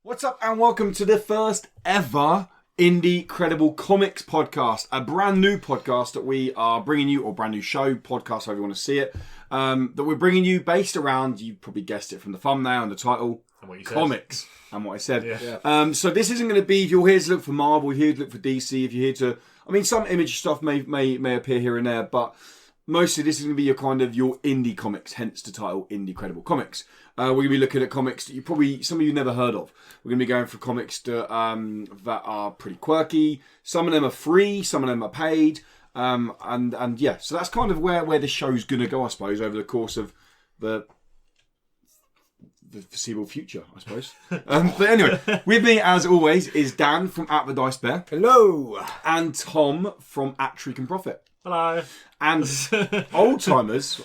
What's up and welcome to the first ever Indie Credible Comics podcast, a brand new podcast that we are bringing you, or brand new show, podcast, however you want to see it, that we're bringing you based around, you probably guessed it from the thumbnail and the title, and what you comics, said. And what I said. Yeah. So this isn't going to be, if you're here to look for Marvel, if you're here to look for DC, if you're here to, some image stuff may appear here and there, but mostly this is going to be your indie comics, hence the title Indie Credible Comics. We're going to be looking at comics that some of you never heard of. We're going to be going for comics that are pretty quirky. Some of them are free, some of them are paid. And yeah, so that's kind of where the show's going to go, I suppose, over the course of the foreseeable future, I suppose. But anyway, with me, as always, is Dan from At the Dice Bear. Hello. And Tom from At Tree Can Profit. Hello. And old-timers,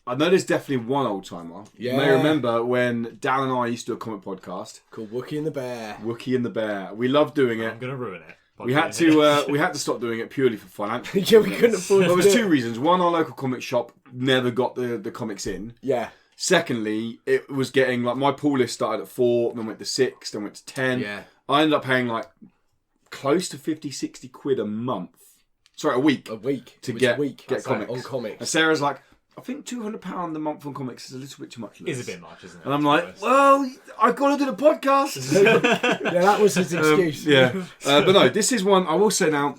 I know there's definitely one old-timer. Yeah. You may remember when Dan and I used to do a comic podcast. Called Wookie and the Bear. Wookie and the Bear. We loved doing it. I'm going to ruin it. We had to stop doing it purely for financial Yeah, we couldn't afford There to was do two it. reasons. One, our local comic shop never got the comics in. Yeah. Secondly, it was getting, my pull list started at 4, then went to 6, then went to 10. Yeah. I ended up paying, close to 50, 60 quid a month. Sorry, a week. A week. To It was get a week. get comics. On comics. And Sarah's like, I think £200 a month on comics is a little bit too much. Is a bit much, isn't it? And I'm like, well, I've got to do the podcast. Yeah, that was his excuse. Yeah. But no, this is one, I will say now,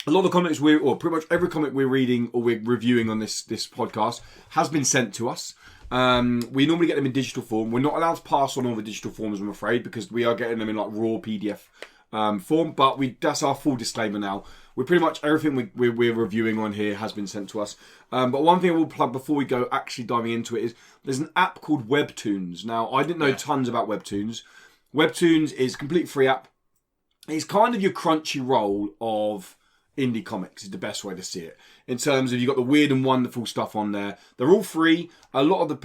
a lot of comics or pretty much every comic we're reading or we're reviewing on this podcast has been sent to us. We normally get them in digital form. We're not allowed to pass on all the digital forms, I'm afraid, because we are getting them in raw PDF form. But that's our full disclaimer now. We're pretty much everything we're reviewing on here has been sent to us. But one thing I will plug before we go actually diving into it is there's an app called Webtoons. Now, I didn't know tons about Webtoons. Webtoons is a complete free app. It's kind of your Crunchyroll of indie comics is the best way to see it. In terms of, you've got the weird and wonderful stuff on there. They're all free. A lot of the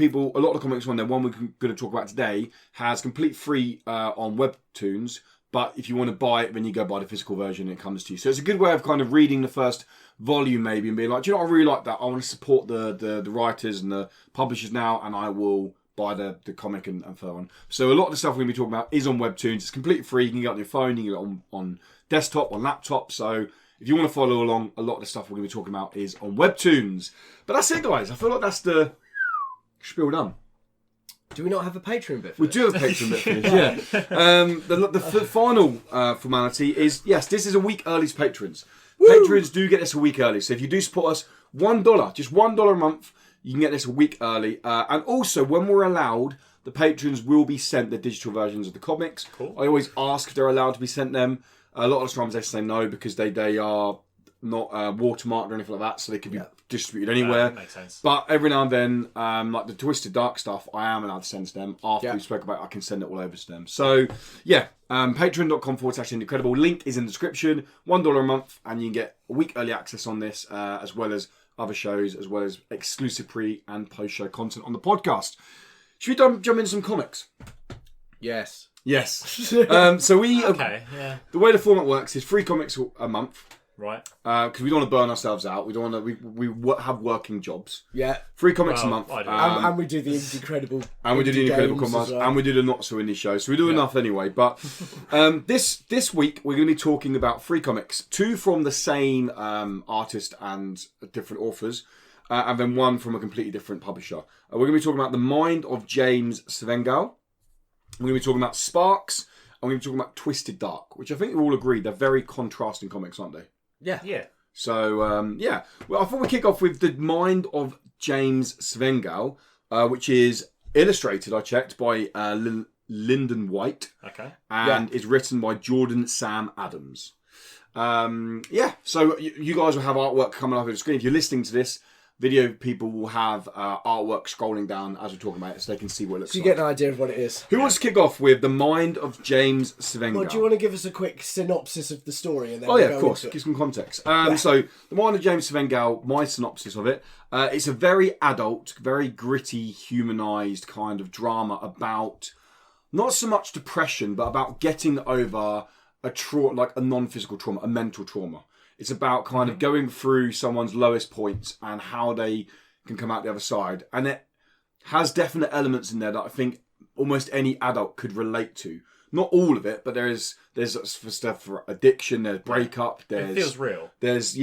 comics on there, one we're going to talk about today, has complete free on Webtoons. But if you want to buy it, then you go buy the physical version and it comes to you. So it's a good way of kind of reading the first volume maybe and being like, do you know what, I really like that. I want to support the writers and the publishers now, and I will buy the comic and so on. So a lot of the stuff we're going to be talking about is on Webtoons. It's completely free. You can get it on your phone, you can get it on desktop, on laptop. So if you want to follow along, a lot of the stuff we're going to be talking about is on Webtoons. But that's it, guys. I feel like that's the spiel done. Do we not have a Patreon bit for We this? do have a Patreon bit for this, yeah. The final formality is, yes, this is a week early to patrons. Woo! Patrons do get this a week early. So if you do support us, $1, just $1 a month, you can get this a week early. And also, when we're allowed, the patrons will be sent the digital versions of the comics. Cool. I always ask if they're allowed to be sent them. A lot of the times they say no because they are not watermarked or anything like that, so they could be distributed anywhere. Makes sense. But every now and then, like the Twisted Dark stuff, I am allowed to send to them. After we spoke about it, I can send it all over to them. So, yeah, patreon.com/Indecredible. Link is in the description. $1 a month, and you can get a week early access on this, as well as other shows, as well as exclusive pre- and post-show content on the podcast. Should we jump into some comics? Yes. Yes. So we... Okay, yeah. The way the format works is 3 comics a month. Right. Because we don't want to burn ourselves out. We don't want to. We have working jobs. Yeah. 3 comics a month. I do. And we do the Incredible. And we do the Incredible games Comics, as well. and we do the not so indie show. So we do enough anyway. But this week we're going to be talking about 3 comics, 2 from the same artist and different authors, and then 1 from a completely different publisher. We're going to be talking about The Mind of James Svehgal. We're going to be talking about Sparks, and we're going to be talking about Twisted Dark, which I think we all agree they're very contrasting comics, aren't they? Yeah. Yeah. So, Well, I thought we'd kick off with The Mind of James Svehgal, which is illustrated, I checked, by Lyndon White. Okay. And is written by Jordan Sam Adams. So you guys will have artwork coming up on the screen. If you're listening to this, video people will have artwork scrolling down as we're talking about it, so they can see what it looks So you like. get an idea of what it is. Who wants to kick off with The Mind of James Svehgal? Well, do you want to give us a quick synopsis of the story? And then Oh yeah, we'll of go course. into it? Give some context. So, The Mind of James Svehgal, my synopsis of it, it's a very adult, very gritty, humanised kind of drama about not so much depression, but about getting over a non-physical trauma, a mental trauma. It's about kind of going through someone's lowest points and how they can come out the other side. And it has definite elements in there that I think almost any adult could relate to. not all of it, but there's stuff for addiction, there's breakup, It feels real. there's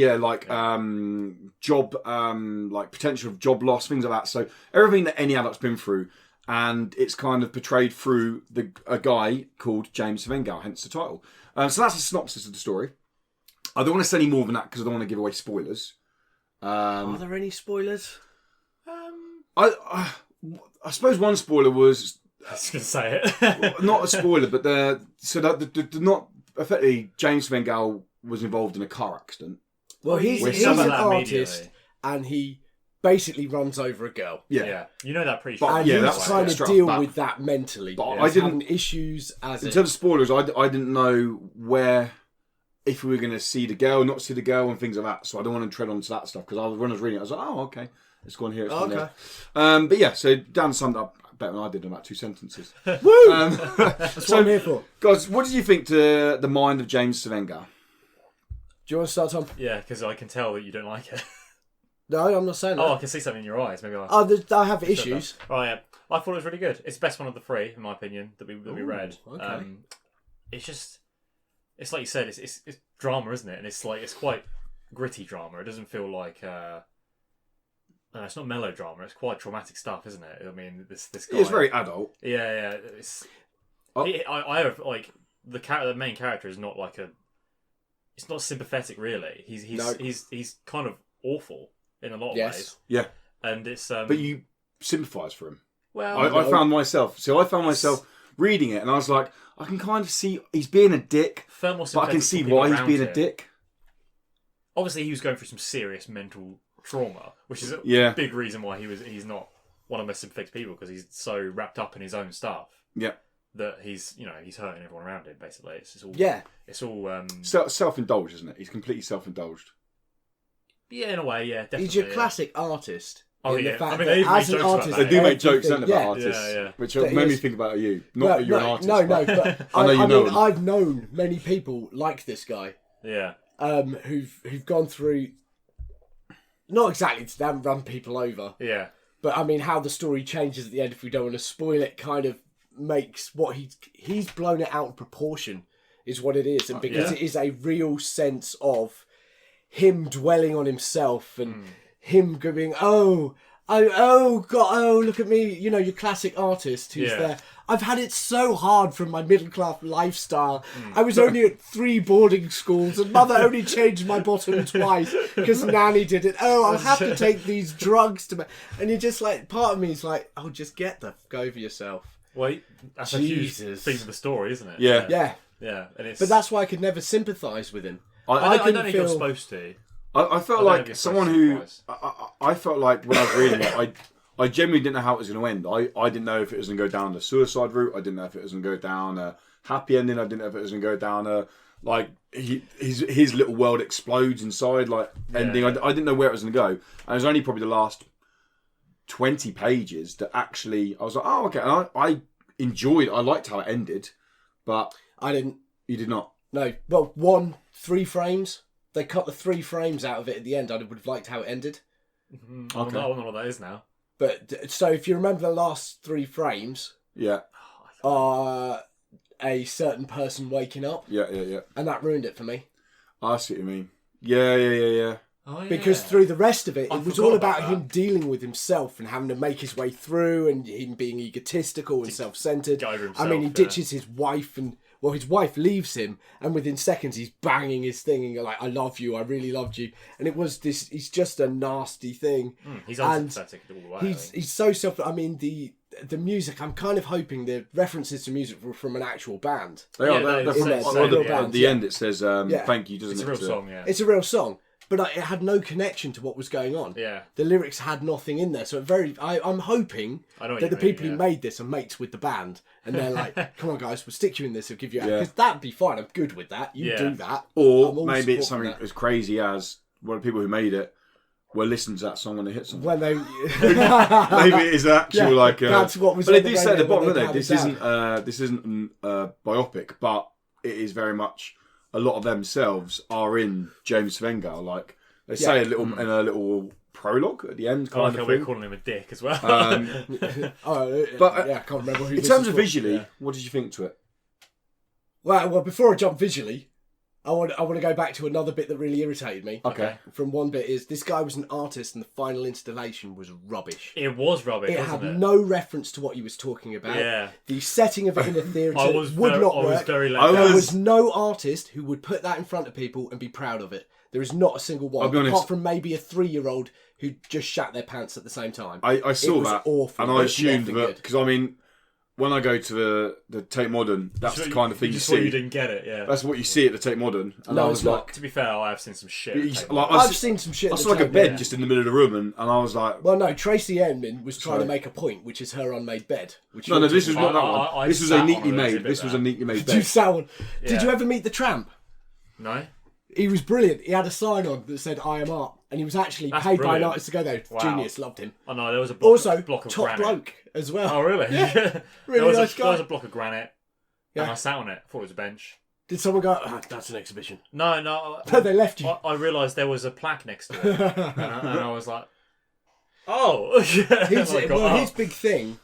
job like potential of job loss, things like that. So everything that any adult's been through, and it's kind of portrayed through a guy called James Svehgal, hence the title. So that's a synopsis of the story. I don't want to say any more than that because I don't want to give away spoilers. Are there any spoilers? I suppose one spoiler was I was going to say it. not a spoiler, but not effectively James Svehgal was involved in a car accident. Well, he's Some of an that artist, immediately. and he basically runs over a girl. Yeah. You know that pretty But- sure. And yeah, he's that's trying to struck deal back. with that mentally. But He's I didn't- having issues as In it. terms of spoilers, I didn't know if we were going to see the girl, not see the girl, and things like that. So I don't want to tread onto that stuff because when I was reading it, I was like, oh, okay, it's gone here, it's gone Okay. there. But yeah, so Dan summed up better than I did in about 2 sentences. Woo! That's what I'm here for. Guys, what did you think to the mind of James Svehgal? Do you want to start, Tom? Yeah, because I can tell that you don't like it. No, I'm not saying that. Oh, I can see something in your eyes. Maybe I have issues. Oh yeah, I thought it was really good. It's the best one of the 3, in my opinion, that we read. okay. It's like you said, it's drama, isn't it? And it's quite gritty drama. It doesn't feel like no, it's not melodrama. It's quite traumatic stuff, isn't it? I mean, this guy. It's very adult. Yeah. I have like the main character is not like it's not sympathetic really. He's kind of awful in a lot of ways. Yeah. And it's But you sympathise for him. well, I found myself reading it, and I was like, I can kind of see he's being a dick, felt more but I can sympathetic see for people why he's around being a him. dick. Obviously, he was going through some serious mental trauma, which is a Yeah. big reason why he's not one of the most sympathetic people, because he's so wrapped up in his own stuff Yeah. that he's hurting everyone around him. Basically, it's all it's all Self-indulged, isn't it? He's completely self-indulged. yeah, in a way, yeah, definitely. He's your yeah. classic artist. Oh, in yeah. the fact I mean, that they even as make an jokes about artist, that. They do make jokes everything- about artists, Yeah. which That made he me is- think about you. Not that you're an artist. No, but but I know you know him. I've known many people like this guy, Yeah, who've gone through. Not exactly to them run people over, yeah, but I mean how the story changes at the end. If we don't want to spoil it, kind of makes what he's blown it out of proportion, is what it is, and because Yeah. it is a real sense of him dwelling on himself and him going, oh God, oh look at me, your classic artist who's Yeah. there. I've had it so hard from my middle class lifestyle. I was only at 3 boarding schools, and mother only changed my bottom twice because nanny did it. Oh, I'll have to take these drugs and you're just like, part of me is like, oh, just get the fuck over yourself. well, that's Jesus. a huge theme of the story, isn't it? Yeah. Yeah, and it's. but that's why I could never sympathise with him. I don't couldn't think you're feel- supposed to. I felt I don't know if like you're someone supposed who to I felt like when I was reading it, I genuinely didn't know how it was going to end. I didn't know if it was going to go down the suicide route. I didn't know if it was going to go down a happy ending. I didn't know if it was going to go down a his little world explodes inside ending. Yeah. I didn't know where it was going to go. And it was only probably the last 20 pages that actually I was like, oh okay. And I enjoyed. I liked how it ended, but I didn't. you did not. No, well, 3 frames. They cut the 3 frames out of it at the end. I would have liked how it ended. Okay. Okay. I don't know what that is now. But so if you remember the last 3 frames, Yeah, are a certain person waking up, yeah. and that ruined it for me. I see what you mean. Yeah. Oh, yeah. Because through the rest of it, I it was forgot all about about him dealing with himself and having to make his way through, and him being egotistical and self-centered. get over I mean, he himself, ditches his wife, and his wife leaves him, and within seconds he's banging his thing and you're like, I love you, I really loved you. And it was this, he's just a nasty thing. He's and unsympathetic all the way. I think. He's so self. I mean, the music, I'm kind of hoping the references to music were from an actual band. They Yeah, are. They're they- from, it's at a real the band, end it says thank you, doesn't It's it? a real song, yeah. It's a real song, but it had no connection to what was going on. Yeah. The lyrics had nothing in there, so I'm hoping I know what that the you mean, people who yeah. made this are mates with the band, and they're like, "Come on, guys, we'll stick you in this. We'll give you Yeah. because that'd be fine. I'm good with that. You Yeah. do that." I'm Or all maybe it's support for something that. as crazy as one of the people who made it were listening to that song when they hit something. When they Maybe it is actual Yeah, that's what was But on they the do say at the radio when bottom, they don't they? pounded This isn't a biopic, but it is very much a lot of themselves are in James Svehgal. Like they say Yeah. in a little prologue at the end, I like kind how of we're thing. calling him a dick as well. Oh, But, yeah, I can't remember who. In this terms is of for. visually, Yeah. what did you think to it? Well, before I jump visually, I want to go back to another bit that really irritated me. Okay. From one bit is this guy was an artist and the final installation was rubbish. It was rubbish, It wasn't had it? no reference to what he was talking about. Yeah. The setting of it in the theatre would not I was work. very let I down. There was no artist who would put that in front of people and be proud of it. There is not a single one, I'll be honest. apart from maybe a 3-year-old who just shat their pants at the same time. I saw It was that, awful. and It I was assumed nothing that good. because I mean, when I go to the Tate Modern, that's the kind of thing you just thought see. you didn't get it, yeah. That's what you see at the Tate Modern, and No, I was it's not. like, To be fair, I have seen some shit. I've seen some shit. I at the saw like a Tate bed Modern. just in the middle of the room, and I was like, Well, no, Tracy Emin was trying Sorry. to make a point, which is her unmade bed. Which no, this was not that I one. This was a sat neatly on an made. exhibit This was a there. neatly made Did you bed. sound? Did Yeah. you ever meet the Tramp? No? He was brilliant. He had a sign on that said "I am art," and he was actually That's paid by an brilliant. artist to go there. Wow. Genius, loved him. Oh no, there was a block, Also, block of top granite. bloke as well. Oh really? Really there was nice a, guy. There was a block of granite, Yeah. and I sat on it. Thought it was a bench. Did someone go? Oh, that's an exhibition. No, They left you. I realised there was a plaque next to it, and I was like, "Oh!" His big thing.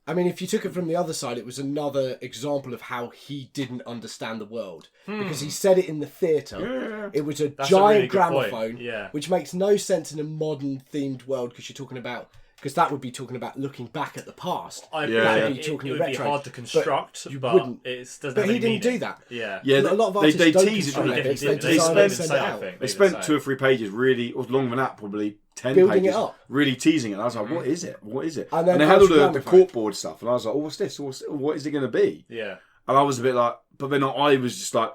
I mean, if you took it from the other side, it was another example of how he didn't understand the world because he said it in the theatre. It was a That's a giant really good point. gramophone, Yeah. which makes no sense in a modern themed world because you're talking about. Because that would be talking about looking back at the past. I Yeah, think yeah. Be talking it would be retro, hard to but construct, you but wouldn't. it doesn't. But have he any didn't do meaning. that. Yeah. Yeah, A lot of they artists don't tease it. construct They bits, did. they They design did and send say, it I out. think. They did spent say. 2 or 3 pages really, or longer than that, probably 10 Building pages, it up. really teasing it. And I was like, what is it? What is it? And And, then they had all the gramophone. corkboard stuff, and I was like, oh, what's this? What is it going to be? Yeah. And I was a bit like, but then I was just like,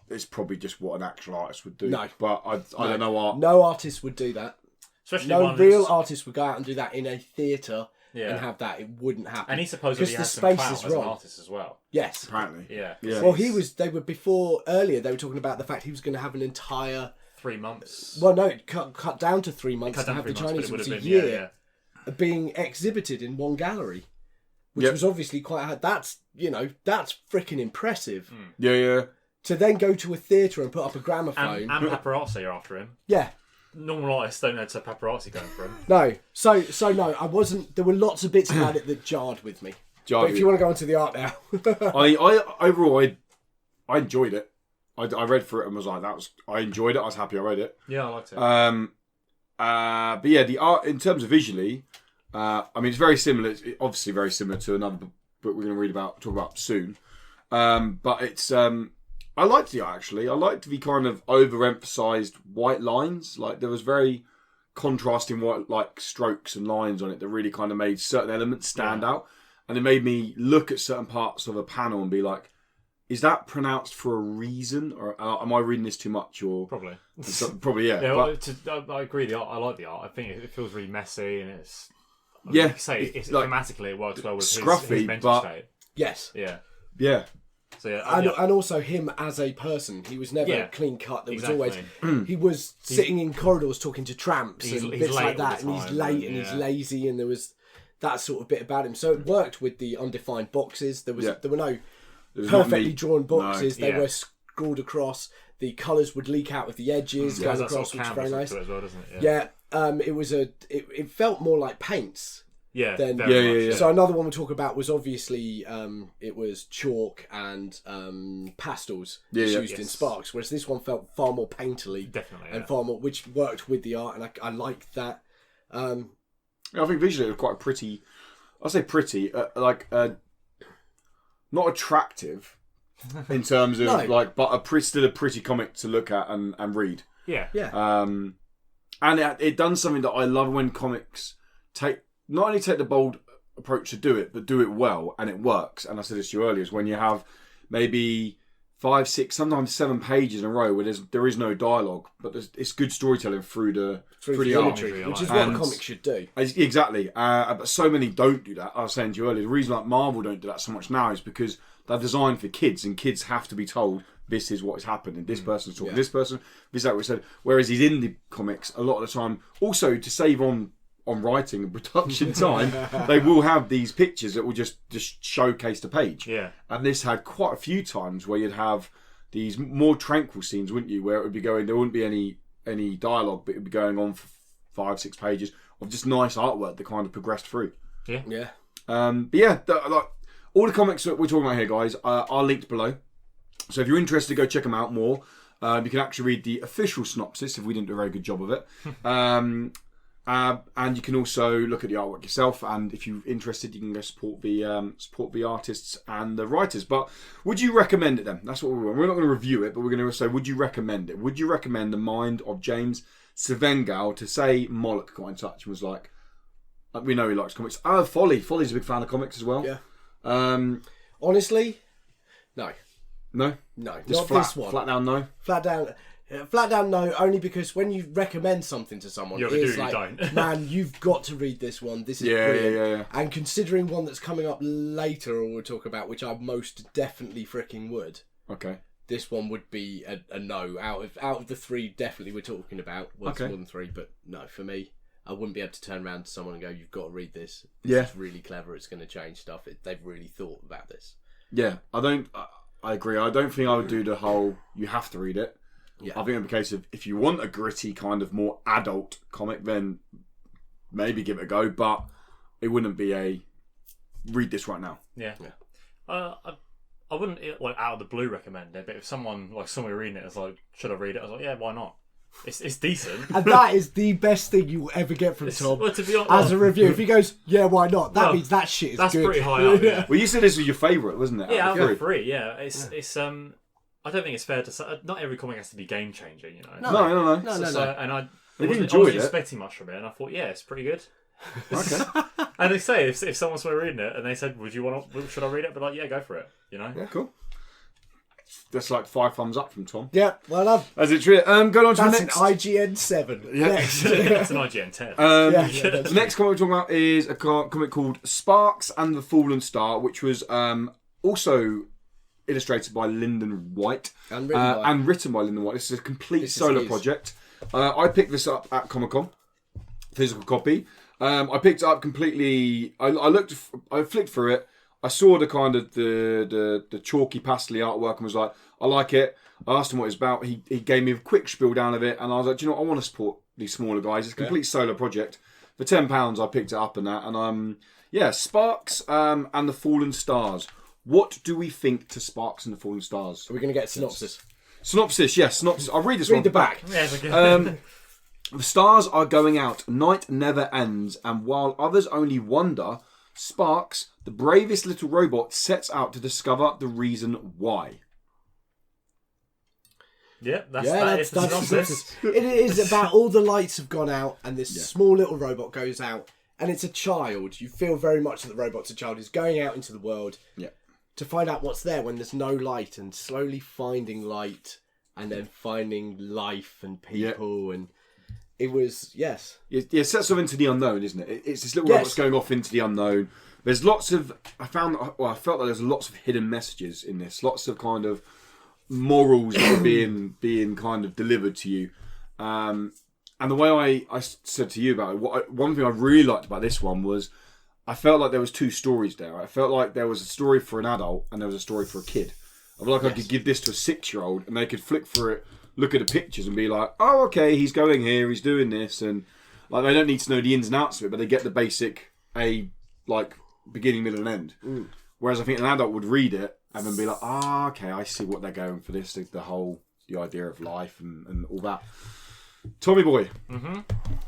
it's probably just what an actual artist would do. No. But I don't know art. No artist would do that. Especially No one real that's- artist would go out and do that in a theatre Yeah. and have that. It wouldn't happen. And he supposedly Because has the some space clout is as an wrong. artist as well. Yes. Apparently. Yeah. Yeah. Well, they were before, earlier, they were talking about the fact he was going to have an entire, 3 months. well, no, cut down to 3 months Cut to down have the 3 months, Chinese but it ones a would have been year yeah. being exhibited in one gallery. Which Yep. was obviously quite hard. That's freaking impressive. Yeah. To then go to a theatre and put up a gramophone. And paparazzi are after him. Yeah. Normal artists don't have to paparazzi going for him. No. So no, I wasn't, there were lots of bits about it that jarred with me. But if you want to go into the art now. Overall, I enjoyed it. I read through it and was like, I enjoyed it. I was happy I read it. Yeah, I liked it. But yeah, the art in terms of visually, I mean, it's very similar. It's obviously very similar to another book we're going to talk about soon. But it's I liked the art actually. I liked the kind of overemphasized white lines. Like there was very contrasting white like strokes and lines on it that really kind of made certain elements stand out, and it made me look at certain parts of a panel and be like, is that pronounced for a reason, or am I reading this too much? Or Probably. probably yeah. Yeah, But- I agree. The art, I like the art. I think it feels really messy and it's. Yeah, like you say it's like, thematically it works well with scruffy, his mental but- state. Yes. Yeah. yeah. So yeah, And also him as a person. He was never Yeah, clean cut. There exactly. was always... He was sitting in corridors talking to tramps He's- and he's bits late like all that. the And he's time, late and he's yeah. lazy and there was that sort of bit about him. So it worked with the undefined boxes. There were no It was not perfectly neat. drawn boxes. No. They Yeah. were scrawled across. The colours would leak out of the edges Yeah, going that sort across, of which is very canvas nice. to it as well, doesn't it? Yeah, it was it felt more like paints. Yeah. Then- very Yeah. much, So another one we'll talk about was obviously it was chalk and pastels Yeah. used in sparks, whereas this one felt far more painterly Definitely. and Yeah. far more, which worked with the art, and I liked that. I think visually it was quite pretty. I say pretty, not attractive in terms of No. but still a pretty comic to look at and read. Yeah. Yeah, And it done something that I love when comics not only take the bold approach to do it, but do it well, and it works. And I said this to you earlier: is when you have maybe 5, 6, sometimes 7 pages in a row where there is no dialogue, but it's good storytelling through the art. imagery, which is And- what a comic should do. Exactly. But so many don't do that. I was saying to you earlier, the reason like Marvel don't do that so much now is because they're designed for kids, and kids have to be told this is what is happening. This person's talking. Yeah. This person. This is how we said. Whereas these indie comics, a lot of the time, also to save on writing and production time, they will have these pictures that will just showcase the page. Yeah. And this had quite a few times where you'd have these more tranquil scenes, wouldn't you? Where it would be going, there wouldn't be any dialogue, but it would be going on for 5, 6 pages of just nice artwork that kind of progressed through. Yeah, But yeah, like all the comics that we're talking about here, guys, are linked below. So if you're interested, go check them out more. You can actually read the official synopsis if we didn't do a very good job of it. And you can also look at the artwork yourself. And if you're interested, you can go support the artists and the writers. But would you recommend it then? That's what we're not going to review it, but we're going to say, would you recommend it? Would you recommend The Mind of James Svehgal to say Moloch got in touch and was like, we know he likes comics. Oh, Folly's a big fan of comics as well. Yeah. Honestly, no. No? No, Just not this one. Flat down no? Flat down no, only because when you recommend something to someone, You it's do, like, you don't. man, you've got to read this one. This is brilliant. Yeah. And considering one that's coming up later, or we'll talk about, which I most definitely freaking would. Okay. This one would be a no. Out of the three, definitely we're talking about. Well, it's more than three, but no, for me, I wouldn't be able to turn around to someone and go, "You've got to read this. This is really clever. It's going to change stuff. They've really thought about this." Yeah, I agree. I don't think I would do the whole you have to read it. Yeah. I think in the case of if you want a gritty kind of more adult comic, then maybe give it a go. But it wouldn't be a read this right now. Yeah. I wouldn't like out of the blue recommend it, but if someone reading it is like, should I read it? I was like, yeah, why not? It's decent. And that is the best thing you will ever get from Tom. Well, to be honest, as a review. If he goes, yeah, why not? That means that shit is that's good. pretty high up. Yeah. Well, you said this was your favourite, wasn't it? Yeah, out of the three. Yeah, it's I don't think it's fair to say not every comic has to be game changing. You know. No. And I enjoyed wasn't it. expecting much from it, and I thought, yeah, it's pretty good. Okay. And they say if someone's reading it and they said, should I read it? But like, yeah, go for it. You know. Yeah, cool. That's like 5 thumbs up from Tom. Yeah, well done. As it's true. Going on to That's the next. an IGN 7. Yeah. Next. It's an IGN 10. The next comic we're talking about is a comic called Sparks and the Fallen Star, which was also illustrated by Lyndon White And written by Lyndon White. This is a complete solo project. I picked this up at Comic-Con, physical copy. I picked it up completely. I flicked through it. I saw the kind of the chalky pastely artwork and was like, I like it. I asked him what it's about. He gave me a quick spiel down of it, and I was like, do you know what? I want to support these smaller guys. It's a complete solo project. For £10, I picked it up and that. And Sparks and the Fallen Stars. What do we think to Sparks and the Fallen Stars? Are we going to get synopsis? Synopsis, yes. Synopsis. I'll read this Read one. the back. Yeah, The stars are going out. Night never ends. And while others only wonder, Sparks, the bravest little robot, sets out to discover the reason why. Yeah, that's the synopsis. It is about all the lights have gone out and this small little robot goes out and it's a child. You feel very much that the robot's a child who's going out into the world to find out what's there when there's no light and slowly finding light and then finding life and people and it was, it sets off into the unknown, isn't it? It's this little robot's going off into the unknown. There's lots of, I felt that there's lots of hidden messages in this. Lots of kind of morals that are being kind of delivered to you. And the way I said to you about it, one thing I really liked about this one was I felt like there was 2 stories there. I felt like there was a story for an adult and there was a story for a kid. I feel like I could give this to a 6-year-old and they could flick through it, look at the pictures and be like, oh, okay, he's going here, he's doing this. And like they don't need to know the ins and outs of it, but they get the basic, beginning, middle and end. Whereas I think an adult would read it and then be like, okay, I see what they're going for this, the idea of life and all that. Tommy boy,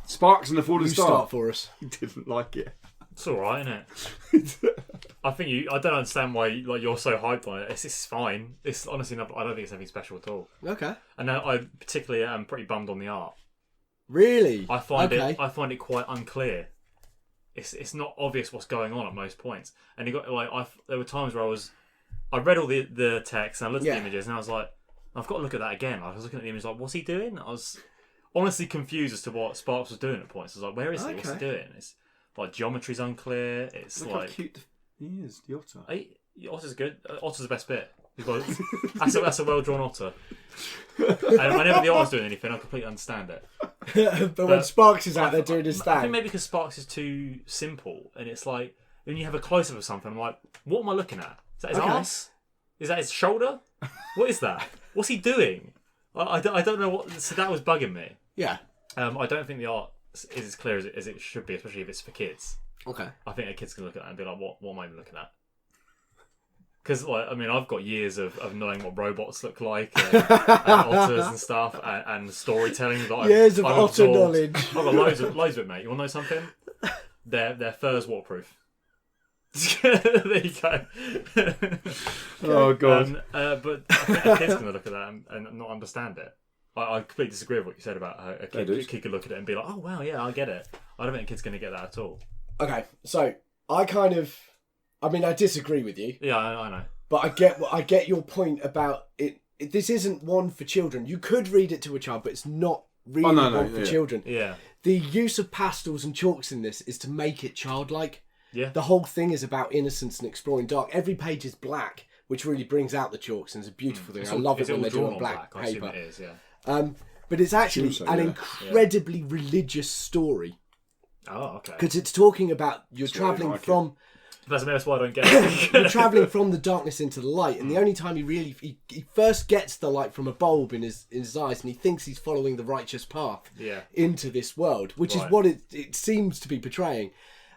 Sparks and the Fallen Star. start for us. He didn't like it. It's all right, isn't it? I don't understand why you're so hyped on it. It's fine. It's honestly not. I don't think it's anything special at all. Okay. And I particularly am pretty bummed on the art. Really? I find it quite unclear. It's not obvious what's going on at most points. And there were times where I read all the text and I looked at the images and I was like, I've got to look at that again. I was looking at the image like, what's he doing? I was honestly confused as to what Sparks was doing at points. I was like, where is he? What's he doing? It's like geometry's unclear. It's look like how cute he is, the otter. Otter's good. Otter's the best bit. That's a well drawn otter. And whenever the otter's doing anything, I completely understand it. but when Sparks is out there doing his I think thing, maybe because Sparks is too simple, and it's like when you have a close up of something, I'm like, what am I looking at? Is that his arse? Is that his shoulder? What is that? What's he doing? I don't know what. So that was bugging me. Yeah. I don't think the art is as clear as it should be, especially if it's for kids. Okay. I think a kid's gonna look at that and be like, what am I even looking at? Because, like, I mean, I've got years of knowing what robots look like and otters and stuff and storytelling that Years of I've otter absorbed. knowledge. I've got loads of it, mate. You want to know something? Their fur's waterproof. There you go. Oh god. But I think a kid's going to look at that and not understand it. I completely disagree with what you said about how a kid could look at it and be like, oh wow, yeah, I get it. I don't think a kid's going to get that at all. Okay, so I disagree with you. Yeah, I know. But I get your point about it. This isn't one for children. You could read it to a child, but it's not really one for children. Yeah. The use of pastels and chalks in this is to make it childlike. Yeah. The whole thing is about innocence and exploring dark. Every page is black, which really brings out the chalks and it's a beautiful thing. I love it when they do it on black paper. I assume it is, yeah. But it's actually an incredibly religious story. Oh, okay. Because it's talking about you're travelling from... That's why I don't get it. You're travelling from the darkness into the light, and the only time he first gets the light from a bulb in his eyes, and he thinks he's following the righteous path into this world, which is what it seems to be portraying.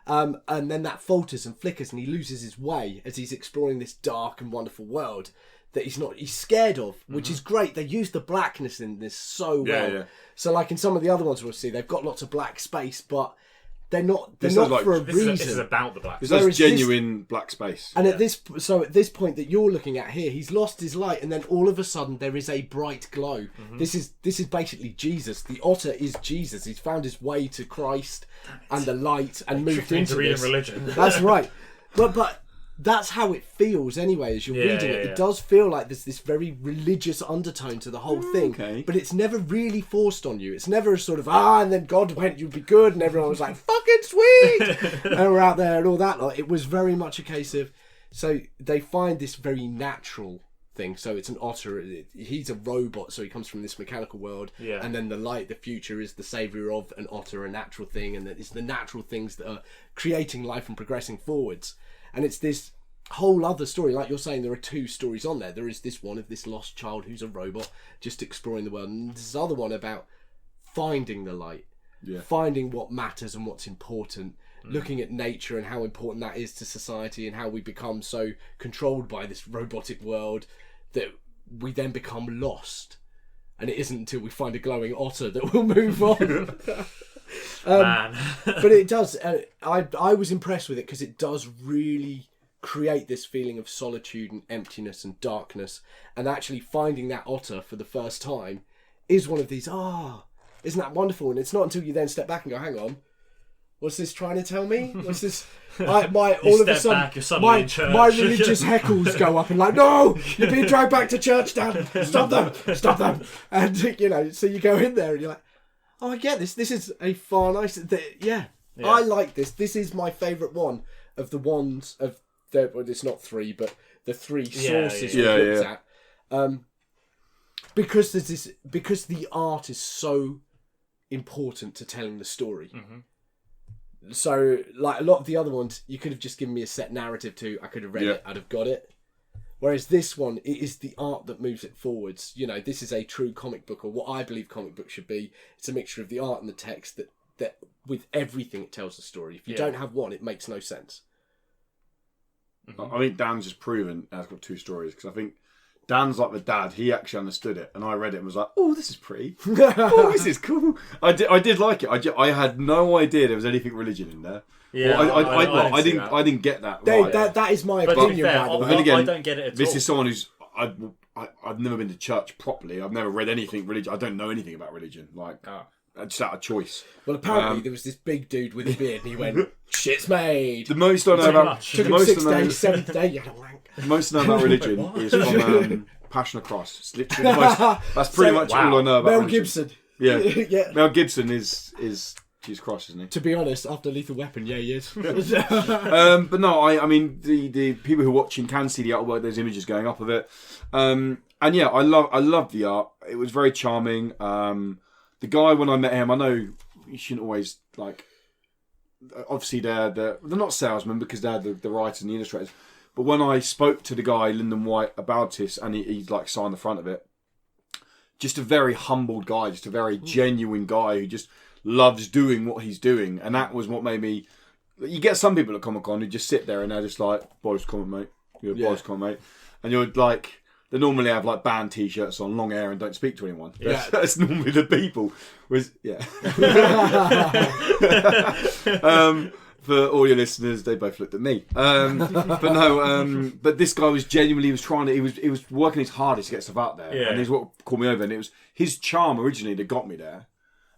And then that falters and flickers, and he loses his way as he's exploring this dark and wonderful world that he's scared of, which is great. They use the blackness in this so well. Yeah. So like in some of the other ones we'll see, they've got lots of black space, but they're not for a reason. This is about the black space. There's genuine black space. And at this point that you're looking at here, he's lost his light, and then all of a sudden there is a bright glow. This is basically Jesus. The otter is Jesus. He's found his way to Christ and the light and moved into this. Religion. That's right. But that's how it feels anyway as you're reading it. It does feel like there's this very religious undertone to the whole thing. Okay. But it's never really forced on you. It's never a sort of, and then God went, you'd be good, and everyone was like, fucking sweet! And we're out there and all that. Like, it was very much a case of, so they find this very natural thing. So it's an otter. He's a robot, so he comes from this mechanical world. Yeah. And then the light, the future, is the saviour of an otter, a natural thing. And that it's the natural things that are creating life and progressing forwards. And it's this whole other story. Like you're saying, there are two stories on there. There is this one of this lost child who's a robot just exploring the world. And this other one about finding the light. Yeah. Finding what matters and what's important. Looking at nature and how important that is to society and how we become so controlled by this robotic world that we then become lost. And it isn't until we find a glowing otter that we'll move on. Man. But it does. I was impressed with it because it does really create this feeling of solitude and emptiness and darkness. And actually finding that otter for the first time is one of these, isn't that wonderful? And it's not until you then step back and go, hang on, what's this trying to tell me? What's this? All of a sudden, my religious heckles go up and like, no, you're being dragged back to church, Dad. Stop them. And, so you go in there and you're like, oh, I get this. This is a far nicer... I like this. This is my favourite one of the ones of... it's not three, but the three sources we looked at. Because there's this... Because the art is so important to telling the story. Mm-hmm. So, like a lot of the other ones, you could have just given me a set narrative to. I could have read it. I'd have got it. Whereas this one, it is the art that moves it forwards. This is a true comic book, or what I believe comic books should be. It's a mixture of the art and the text that with everything it tells the story. If you don't have one, it makes no sense. Mm-hmm. I think Dan's just proven it's got two stories, because I think Dan's like the dad. He actually understood it, and I read it and was like, "Oh, this is pretty. Oh, this is cool." I did like it. I had no idea there was anything religion in there. Yeah, I didn't get that. Right. That is my opinion. But then again, I don't get it at all. This is someone who's I've never been to church properly. I've never read anything religion. I don't know anything about religion. Just out of choice. Well, apparently there was this big dude with a beard, and he went, "Shit's made." The most I know about took him 6 days, 7th day. You had a wank. The most I know about religion is from Passion of Christ. It's literally the most. That's pretty much all I know about Mel religion. Gibson. Yeah. Mel Gibson is Jesus Christ, isn't he? To be honest, after Lethal Weapon, he is. But no, I mean the people who are watching can see the artwork. There's images going up of it, and yeah, I love the art. It was very charming. The guy, when I met him, I know you shouldn't always obviously they're not salesmen because they're the writers and the illustrators. But when I spoke to the guy, Lyndon White, about this, and he signed the front of it, just a very humbled guy, just a very genuine guy who just loves doing what he's doing. And that was what made me... You get some people at Comic-Con who just sit there and they're just like, boys, comment, mate. You're a boys-con, mate. And you're like, they normally have like band t-shirts on, long hair, and don't speak to anyone. That's normally the people. For all your listeners, they both looked at me. But this guy was genuinely he was working his hardest to get stuff out there. Yeah. And he's what called me over, and it was his charm originally that got me there.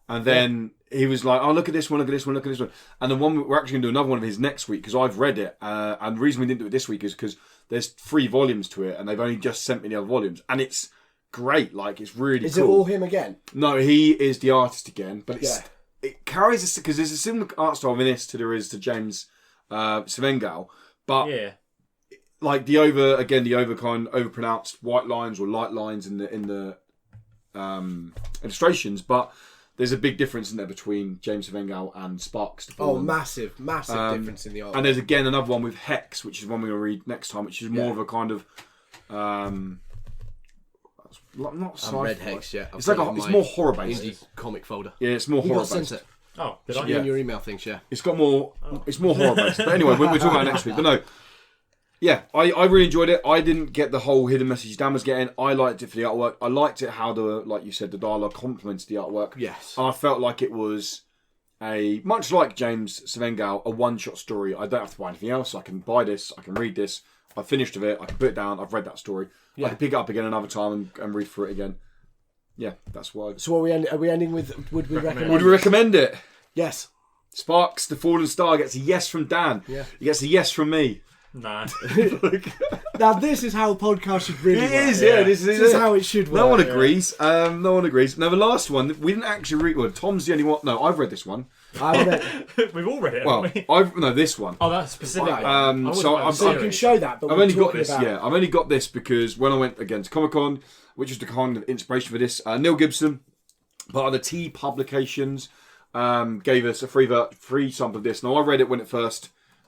And then he was like, "Oh, look at this one, look at this one, look at this one." And the one we're actually going to do another one of his next week because I've read it. And the reason we didn't do it this week is because there's 3 volumes to it, and they've only just sent me the other volumes, and it's great. Like, it's really cool. Is it all him again? No, he is the artist again, but it carries a, because there's a similar art style in this to there is to James Svehgal, but like the overpronounced white lines or light lines in the illustrations, but there's a big difference in there between James Svehgal and Sparks. Massive difference in the art. And there's again another one with Hex, which is one we're going to read next time, which is more of a kind of not sci-fi. I've read Hex, yeah. It's more horror based. Indie comic folder. Yeah, it's more horror based. It. Oh, did I? In your email things, yeah. It's got more. It's more horror based. But anyway, we're talking about it next week. But no. Yeah, I really enjoyed it. I didn't get the whole hidden message Dan was getting. I liked it for the artwork. I liked it how like you said, the dialogue complements the artwork. Yes. And I felt like it was much like James Svehgal, a one-shot story. I don't have to buy anything else. I can buy this. I can read this. I've finished with it. I can put it down. I've read that story. Yeah. I can pick it up again another time and read through it again. Yeah, that's why. So are we ending with, would we recommend Would we recommend it? Yes. Sparks, the Fallen Star, gets a yes from Dan. Yeah. He gets a yes from me. Nah. Now this is how a podcast should really work. It is, yeah. This is how it should work. No one agrees. No one agrees. Now the last one, we didn't actually read. Well, Tom's the only one. No, I've read this one. I read. We've all read it, haven't we? This one. Oh, that's specific. So I can show that, but I've only got this. Yeah, I've only got this because when I went again to Comic-Con, which was the kind of inspiration for this, Neil Gibson, part of the T Publications, gave us a free sample of this. Now I read it when it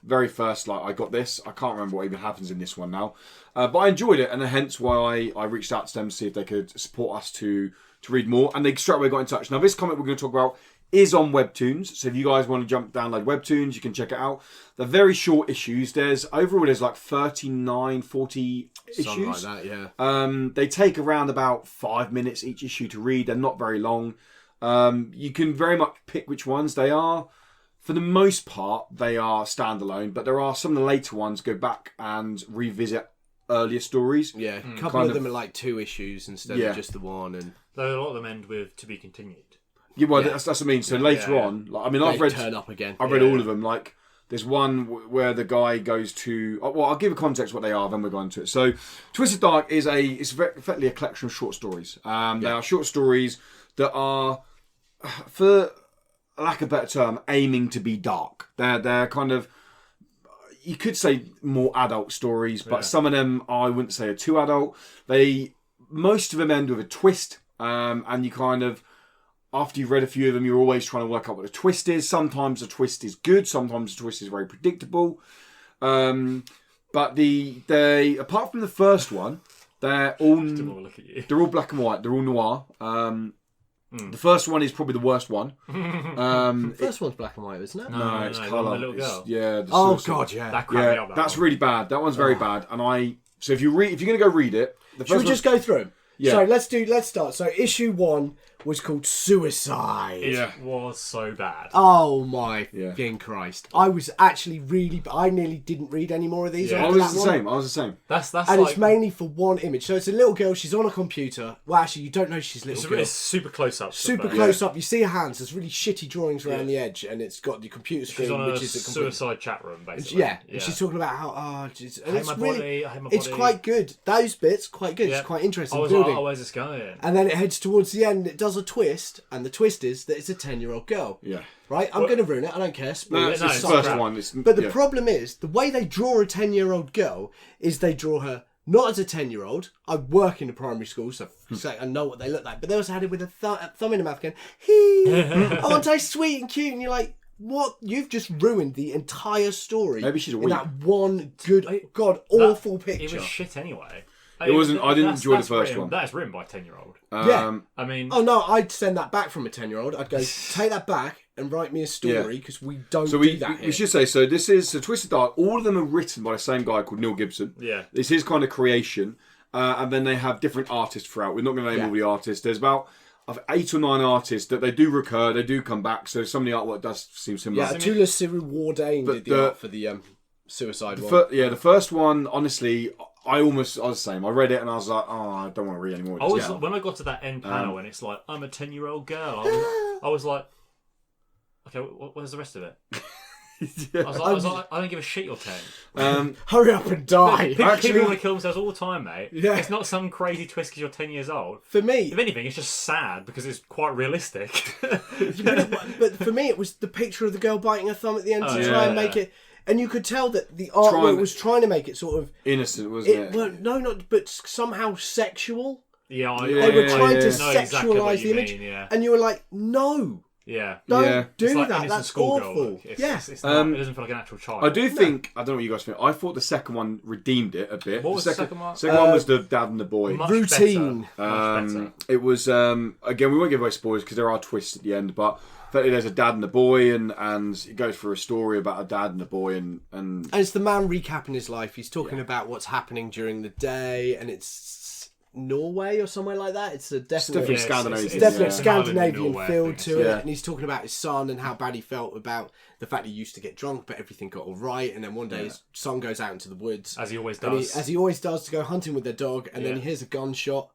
very first, like I got this. I can't remember what even happens in this one now, but I enjoyed it, and hence why I reached out to them to see if they could support us to read more, and they straight away got in touch. Now this comic we're going to talk about is on Webtoons, so if you guys want to download Webtoons, you can check it out. They're very short issues. There's like 39, 40 issues. Something like that, yeah. They take around about 5 minutes each issue to read. They're not very long. You can very much pick which ones they are. For the most part, they are standalone, but there are some of the later ones go back and revisit earlier stories. Yeah, a couple of them are like 2 issues instead of just the one. And though a lot of them end with "to be continued." Yeah, well, that's what I mean. So later on, like, I mean, I've read turn up again. I've read all of them. Like, there's one where the guy goes to. Well, I'll give a context what they are, then we'll go into it. So, Twisted Dark is effectively a collection of short stories. They are short stories that are, for lack of a better term, aiming to be dark. They're kind of, you could say more adult stories, but some of them I wouldn't say are too adult. Most of them end with a twist, and you kind of, after you've read a few of them, you're always trying to work out what the twist is. Sometimes the twist is good, sometimes the twist is very predictable. But they apart from the first one, they're all black and white. They're all noir. The first one is probably the worst one. The first one's black and white, isn't it? No, it's colour. The little girl. God, yeah. That cracked me up. That's really bad. That one's very bad. And so if you're going to go read it, should we just go through them? Yeah. So let's start. So issue 1 was called Suicide. It was so bad. Oh my fucking Christ! I was actually I nearly didn't read any more of these. I was the same. That's and it's mainly for one image. So it's a little girl. She's on a computer. Well, actually, you don't know she's a little girl. It's super close up. Super close up. You see her hands. There's really shitty drawings around the edge, and it's got the computer screen, she's on which is a suicide chat room, basically. And she's talking about how I hate my body. It's quite good. Those bits quite good. It's quite interesting. Where's this going? And then it heads towards the end. It does a twist. And the twist is that it's a 10-year-old girl. Yeah. Right? I'm going to ruin it. I don't care. It's the first one. But the problem is, the way they draw a 10-year-old girl is they draw her not as a 10-year-old. I work in a primary school, so I know what they look like. But they also had it with a thumb in her mouth going, oh, aren't I sweet and cute? And you're like, what? You've just ruined the entire story. Maybe she's a in that one awful picture. It was shit anyway. It wasn't. I didn't enjoy the first one. That is written by a 10-year-old. Yeah. I mean, Oh no, I'd send that back from a 10-year-old. I'd go, take that back and write me a story because we don't do that here. We should say, so this is Twisted Dark. All of them are written by the same guy called Neil Gibson. Yeah. It's his kind of creation. And then they have different artists throughout. We're not going to name all the artists. There's about 8 or 9 artists that they do recur, they do come back. So some of the artwork does seem similar. Yeah, Tula Siru Wardain did the art for the Suicide one. The first one, honestly, I was the same. I read it and I was like, oh, I don't want to read anymore. When I got to that end panel and it's like, I'm a 10-year-old girl, I was like, okay, where's the rest of it? I was like, I don't give a shit you're 10. Hurry up and die. People want to kill themselves all the time, mate. Yeah. It's not some crazy twist because you're 10 years old. For me, If anything, it's just sad because it's quite realistic. but for me, it was the picture of the girl biting her thumb at the end to try and make it. And you could tell that the artwork was trying to make it sort of innocent, wasn't it? Well, no, not but somehow sexual. Yeah, they were trying to exactly sexualise the image, and you were like, no. Yeah. Don't do like that. That's awful. It doesn't feel like an actual child. I do think, I don't know what you guys think, I thought the second one redeemed it a bit. What was the second one? Second one was the dad and the boy. Much Routine. Better. It was, again, we won't give away spoilers because there are twists at the end, but effectively there's a dad and a boy, and it goes through a story about a dad and a boy, and it's the man recapping his life. He's talking about what's happening during the day, and it's Norway or somewhere like that. It's definitely Scandinavian. It's definitely a yeah. Scandinavian Norway, feel to it, yeah. and he's talking about his son and how bad he felt about the fact he used to get drunk, but everything got all right. And then one day his son goes out into the woods, as he always and does, as he always does, to go hunting with their dog, and then he hears a gunshot,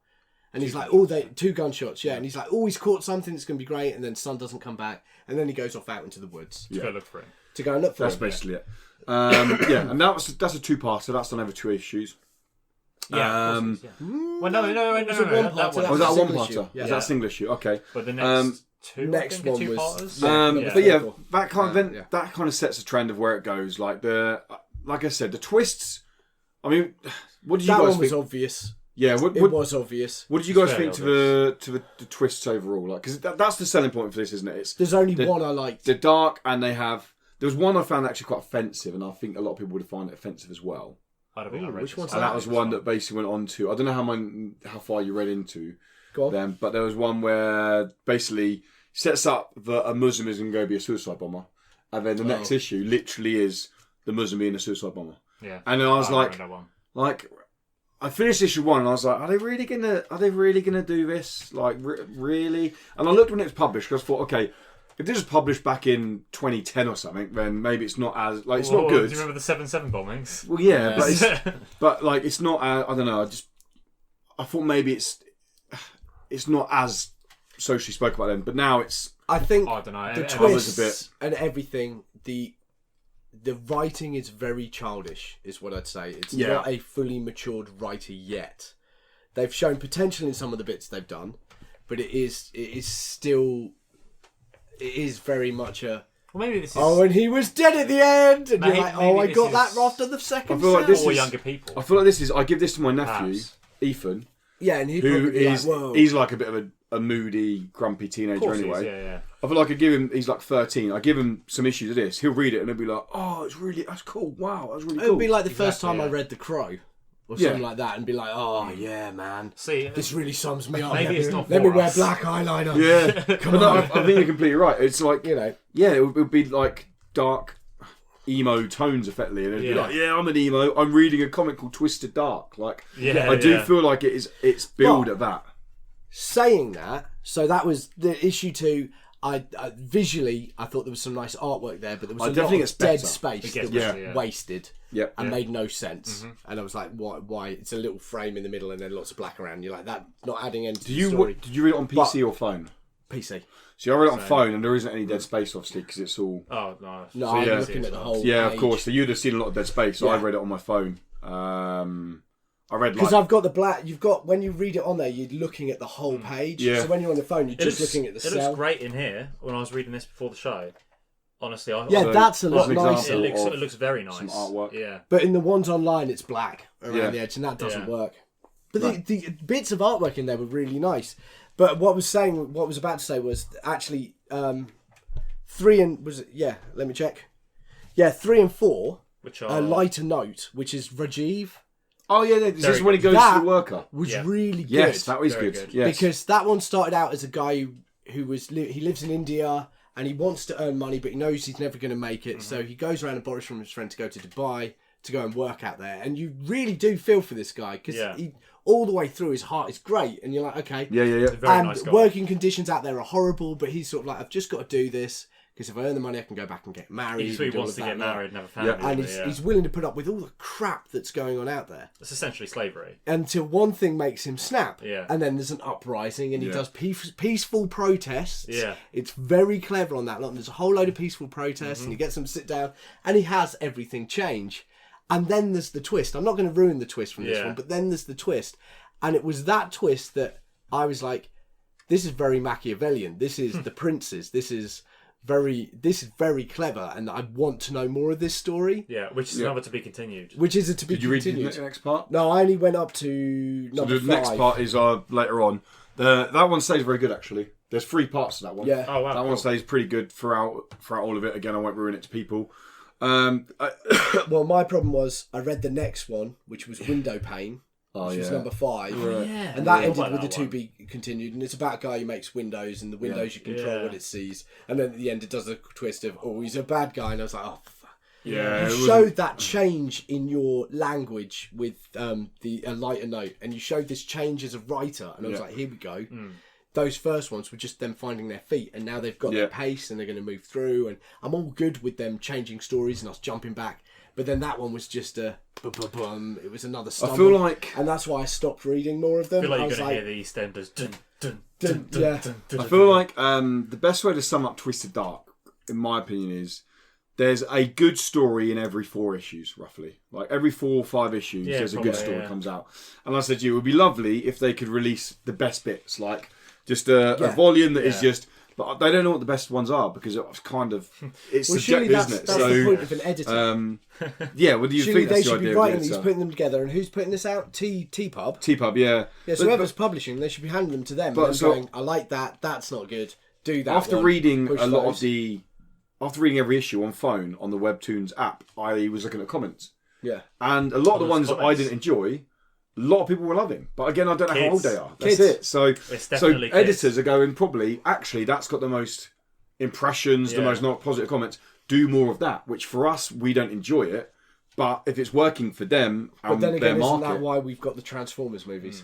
and he's like, two gunshots, and he's like, he's caught something that's going to be great, and then son doesn't come back, and then he goes off out into the woods to go look for him. That's basically it. And that's a 2-parter. That's done over 2 issues. Yeah. Well, no. That was a Was that a single 1-parter? issue. Yeah. Was that a single issue? Okay. But the next next one was two-parters. But yeah, that kind of sets a trend of where it goes. Like I said, the twists. I mean, what did you that guys one was think? obvious. Yeah, It was obvious. What did you guys think to the twists overall? Like, because that's the selling point for this, isn't it? There's only one I liked. They're dark, and they have. There was one I found actually quite offensive, and I think a lot of people would find it offensive as well. I don't think I read which one's And that was one that basically went on to. I don't know how far you read into them, but there was one where basically sets up that a Muslim is going to go be a suicide bomber, and then the next issue literally is the Muslim being a suicide bomber. Yeah, and then I was like, I finished issue 1 and I was like, are they really gonna do this? Like, really? And I looked when it was published because I thought, okay, if this was published back in 2010 or something, then maybe it's not as it's not good. Do you remember the 7/7 bombings? Well, yeah, but it's not. I don't know. I thought maybe it's not as socially spoke about then. But now it's. I think I don't know. The twists and everything. The writing is very childish, is what I'd say. It's not a fully matured writer yet. They've shown potential in some of the bits they've done, but it is still. It is very much a. Well, maybe this is. Oh, and he was dead at the end, and maybe, you're like, oh, I got that is... after the second. I feel like this or is younger people. I feel like this is. I give this to my nephew, Ethan. Yeah, and he's like a bit of a moody, grumpy teenager anyway. Yeah. I feel like I give him. He's like 13. I give him some issues of this. He'll read it and he'll be like, "Oh, that's cool. Wow, that's really cool." It would be like the first time I read The Crow. Or something like that, and be like, "Oh yeah, man, see, this really sums me up." Maybe it's not. Let me wear black eyeliner. Yeah, come on. No, I think you're completely right. It's like it would be like dark emo tones, effectively, and it'd be like, "Yeah, I'm an emo. I'm reading a comic called Twisted Dark." Like, I do feel like it's billed at that. Saying that, so that was the issue 2. I visually, I thought there was some nice artwork there, but there was a lot of dead space that was wasted and made no sense. Mm-hmm. And I was like, why? It's a little frame in the middle and then lots of black around. You're like, that not adding anything to the story. Did you read it on PC or phone? PC. See, I read it on phone, and there isn't any dead space, obviously, because it's all. Oh no! No, I'm looking at the whole. Yeah, page. of course. So you'd have seen a lot of dead space. So I read it on my phone. I read because I've got the black. You've got when you read it on there, you're looking at the whole page. Yeah. So when you're on the phone, you're just looking at the cell. It looks great in here. When I was reading this before the show, honestly, that's a lot nicer. It looks very nice. Some artwork. Yeah. But in the ones online, it's black around the edge, and that doesn't work. But the bits of artwork in there were really nice. But what I was about to say was actually 3 and was it? Yeah, let me check. Yeah, 3 and 4. Which are Lighter Note, which is Rajiv. Oh yeah, this Very is when he goes That to the worker. was Yeah. really good. Yes, that was Very good. good. Yes. Because that one started out as a guy who he lives in India and he wants to earn money, but he knows he's never going to make it. So he goes around and borrows from his friend to go to Dubai to go and work out there. And you really do feel for this guy because he all the way through his heart is great, and you're like, okay, Yeah. He's a very and nice guy. working conditions out there are horrible, but he's sort of like, I've just got to do this because if I earn the money, I can go back and get married. He just really and do all wants of to get that lot. married and have a family. And doesn't he? he's willing to put up with all the crap that's going on out there It's essentially slavery. until one thing makes him snap. Yeah. And then there's an uprising and he Yeah. does peaceful protests. Yeah. It's very clever on that lot. And there's a whole load of peaceful protests and he gets them to sit down and he has everything change. And then there's the twist. I'm not going to ruin the twist from this Yeah. one, but then there's the twist. And it was that twist that I was like, this is very Machiavellian. This is the princes. This is very clever. And I want to know more of this story. Yeah, which is another to be continued. Which is it to be Did you read continued. the next part? No, I only went up to number The 5. next part is later on. That one stays very good actually. There's 3 parts to that one. Yeah. Oh wow. That one cool. stays pretty good throughout all of it. Again, I won't ruin it to people. Well, my problem was I read the next one, which was Window Pane, which was number 5. Yeah. And that Yeah. ended Like with the that to one. be continued. And it's about a guy who makes windows, and the windows you control Yeah. what it sees. And then at the end, it does a twist of, oh, he's a bad guy. And I was like, oh, fuck. Yeah. You showed that change in your language with a lighter note, and you showed this change as a writer. And I was like, here we go. Those first ones were just them finding their feet, and now they've got their pace and they're going to move through. And I'm all good with them changing stories and us jumping back. But then that one was just a bum. It was another stumble. I feel like and that's why I stopped reading more of them. I feel like I you're was going to like, hear the EastEnders. Dun, dun, Dun, dun, yeah. dun, dun, I dun, feel dun. like the best way to sum up Twisted Dark, in my opinion, is there's a good story in every 4 issues, roughly. Like every 4 or 5 issues, Yeah, there's a probably, good story yeah. comes out. And I said to you, it would be lovely if they could release the best bits, like just a volume that is Yeah. just. But they don't know what the best ones are because it's kind of it's well, surely subjective, that's isn't it? the point of an editor. Yeah, well, do you Surely think they that's the should be idea of writing the these, editor? putting them together. And who's putting this out? T-Pub? T-Pub, yeah. Yeah, so But- whoever's publishing, they should be handing them to them. But And so- going, I like that. That's not good. Do that. After one. reading Push a lot those. of the, after reading every issue on phone on the Webtoons app, I was looking at comments, Yeah. and a lot of the those ones that I comments. didn't enjoy, a lot of people were loving. But again, I don't know how Kids. old they are. That's Kids. it. So, It's definitely kids. editors are going probably actually that's got the most impressions, the Yeah. most not positive comments. Do more of that. Which for us, we don't enjoy it. But if it's working for them But and then their again, isn't market, that why we've got the Transformers movies?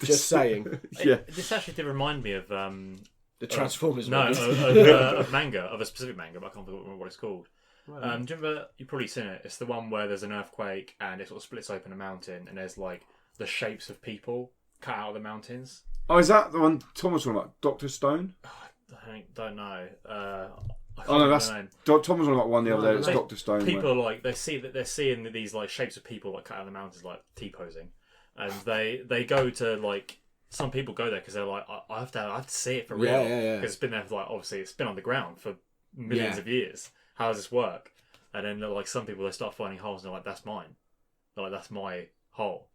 Just saying. yeah, This actually did remind me of The Transformers no movies. of manga, of a specific manga, but I can't remember what it's called. Do you remember? You've probably seen it. It's the one where there's an earthquake and it sort of splits open a mountain, and there's like the shapes of people cut out of the mountains. Oh, is that the one Thomas was talking about? Doctor Stone? I don't know. I can't Oh no, remember that's the name. Thomas was on about one the other day. It was They- Doctor Stone. People are like they're seeing these like shapes of people like cut out of the mountains, like T-posing, and they go to like some people go there because they're like I have to see it for real Yeah. because it's been there for like obviously it's been underground for millions Yeah. of years. How does this work? And then they're like some people they start finding holes and they're like that's mine, they're like that's my hole,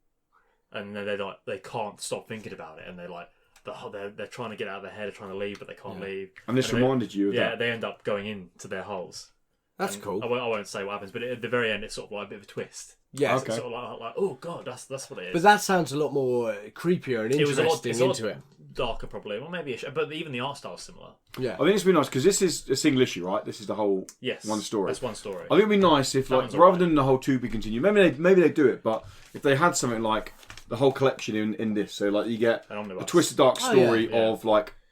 and then they're like they can't stop thinking about it and they're like they're trying to get out of their head, they're trying to leave but they can't leave. And this they- reminded you of Yeah, that. they end up going into their holes. That's And cool. I won't say what happens, but at the very end, it's sort of like a bit of a twist. Yeah. Okay. It's sort of like oh god, that's what it is. But that sounds a lot more creepier and it was interesting a lot into it. darker, probably. Well, maybe, but even the art style is similar. Yeah. I think it's been nice because this is a single issue, right? This is the whole Yes, one story. That's one story. I think it'd be nice if, That like, one's rather alright. than the whole to be continued, maybe they do it, but if they had something like the whole collection in this, so like you get An omnibus. a Twisted Dark Oh, story yeah.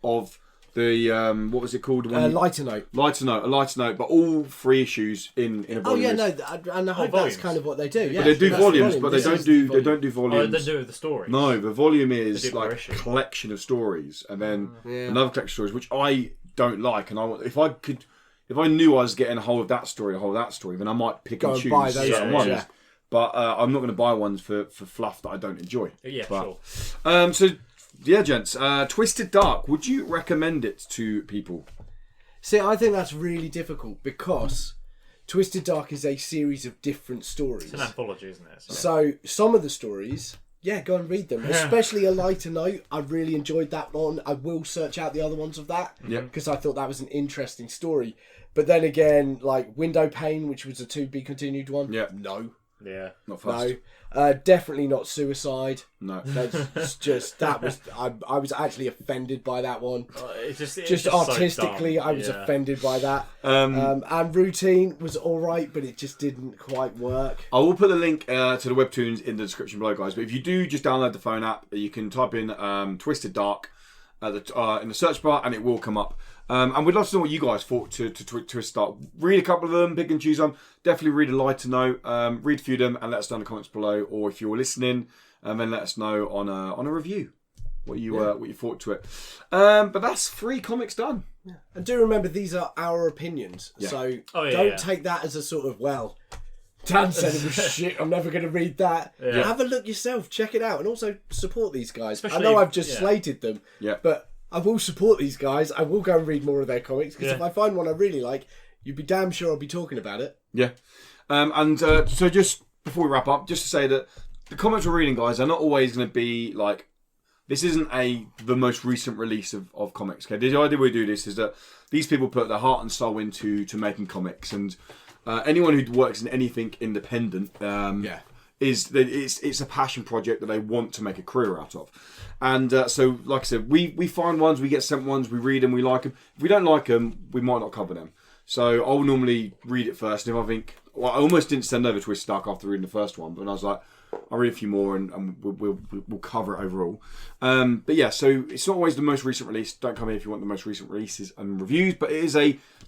of the what was it called? Lighter note. A lighter note, but all 3 issues in a volume. Oh yeah, no, and I hope volumes. that's kind of what they do. Yeah, But they do that's the volumes, volume. but they This don't is the do volume. Oh, volumes. they do with the story. No, the volume is They do per like a issue. collection of stories, and then Yeah. another collection of stories, which I don't like. And if I knew I was getting a hold of that story, then I might pick Go and and choose buy those certain ones, ones. yeah. But I'm not going to buy ones for fluff that I don't enjoy. Yeah, But- sure. So yeah, gents, Twisted Dark. Would you recommend it to people? See, I think that's really difficult because Twisted Dark is a series of different stories. It's an anthology, isn't it? So some of the stories, yeah, go and read them. Especially A Lighter Note. I really enjoyed that one. I will search out the other ones of that Yeah. because I thought that was an interesting story. But then again, like Window Pane, which was a to be continued one. Yeah. No. Yeah. Not fast. No, definitely not Suicide. No. That's just I was actually offended by that one. It's Just artistically, so dumb. I was offended by that. Um, And Routine was all right, but it just didn't quite work. I will put the link to the webtoons in the description below, guys. But if you do just download the phone app, you can type in Twisted Dark in the search bar, and it will come up. And we'd love to know what you guys thought to Twisted Dark. Read a couple of them, pick and choose them. Definitely read a lighter note. Read a few of them, and let us know in the comments below. Or if you're listening, then let us know on a review what you thought to it. But that's 3 comics done. Yeah. And do remember, these are our opinions, so don't take that as a sort of, well, Dan said it was shit, I'm never going to read that. Yeah. Have a look yourself, check it out, and also support these guys. Especially, I know I've just slated them, Yeah. but I will support these guys. I will go and read more of their comics, because if I find one I really like, you'd be damn sure I'll be talking about it. Yeah. So just before we wrap up, just to say that the comics we're reading, guys, are not always going to be like, this isn't the most recent release of comics. Okay, the idea we do this is that these people put their heart and soul into making comics, and anyone who works in anything independent, it's a passion project that they want to make a career out of. And so, like I said, we find ones, we get sent ones, we read them, we like them. If we don't like them, we might not cover them. So I'll normally read it first, and if I think, well, I almost didn't send over Twisted Dark after reading the first one, but I was like, I'll read a few more and we'll cover it overall. But yeah, so it's not always the most recent release. Don't come here if you want the most recent releases and reviews, but it is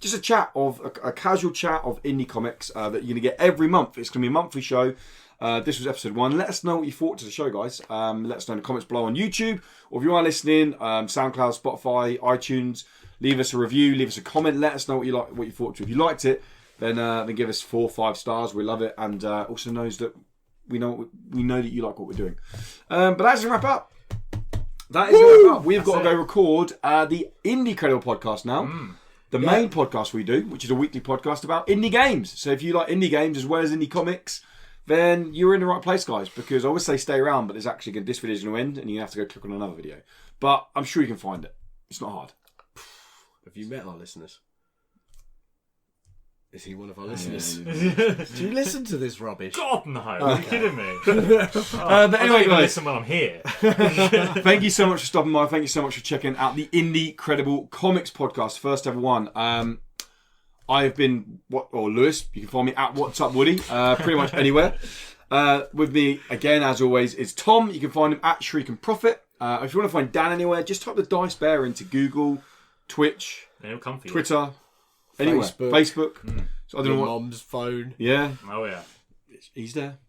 just a chat of a casual chat of indie comics that you're going to get every month. It's going to be a monthly show. This was episode 1. Let us know what you thought to the show, guys. Let us know in the comments below on YouTube, or if you are listening, SoundCloud, Spotify, iTunes. Leave us a review, leave us a comment. Let us know what you thought to. If you liked it, then give us 4 or 5 stars. We love it, and also knows that we know that you like what we're doing. But that's a wrap up. We've got to go record the Indie Credible podcast now. The main podcast we do, which is a weekly podcast about indie games. So if you like indie games as well as indie comics, then you're in the right place, guys. Because I would say stay around, but this video is going to end, and you have to go click on another video. But I'm sure you can find it. It's not hard. Have you met our listeners? Is he one of our listeners? Yeah. Do you listen to this rubbish? God, no. Are you kidding me? But anyway, guys, listen when I'm here. Thank you so much for stopping by. Thank you so much for checking out the Indie Credible Comics podcast, first ever one. I have been Lewis. You can find me at What's Up Woody, pretty much anywhere. With me again, as always, is Tom. You can find him at Shriek and Profit. If you want to find Dan anywhere, just type the Dice Bear into Google, Twitch, It'll come for you. Twitter. Anywhere. Facebook. So I don't know what. Mom's phone. Yeah. Oh yeah. He's there.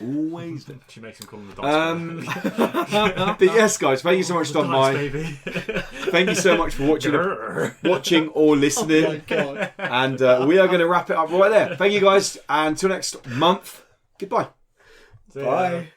Always there. She makes him call him the dice. But yes, guys, thank you so much for stopping by. Baby. Thank you so much for watching or listening. Oh my God. And we are going to wrap it up right there. Thank you, guys. And until next month, goodbye. Bye.